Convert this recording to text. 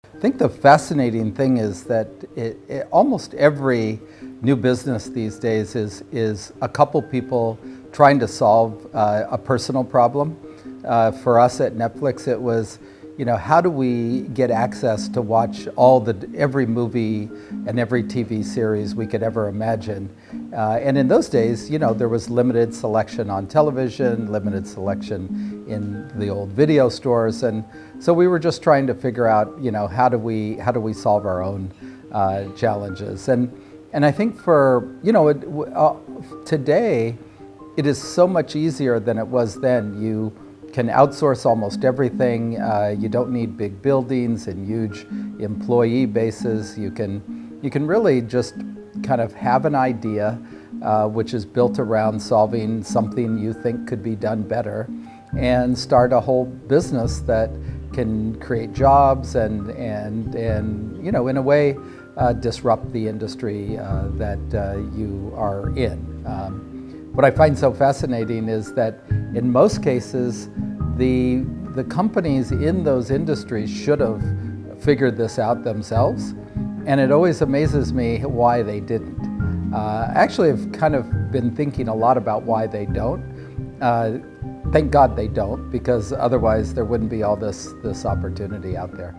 I think the fascinating thing is that almost every new business these days is a couple people trying to solve a personal problem. For us at Netflix, it was, how do we get access to watch every movie and every TV series we could ever imagine? And in those days, there was limited selection on television, limited selection in the old video stores, and so we were just trying to figure out, how do we solve our own challenges? And I think for today, it is so much easier than it was then. You can outsource almost everything. You don't need big buildings and huge employee bases. You can really just kind of have an idea which is built around solving something you think could be done better, and start a whole business that can create jobs and in a way disrupt the industry that you are in. What I find so fascinating is that in most cases, the companies in those industries should have figured this out themselves, and it always amazes me why they didn't. Actually, I've kind of been thinking a lot about why they don't. Thank God they don't, because otherwise there wouldn't be all this opportunity out there.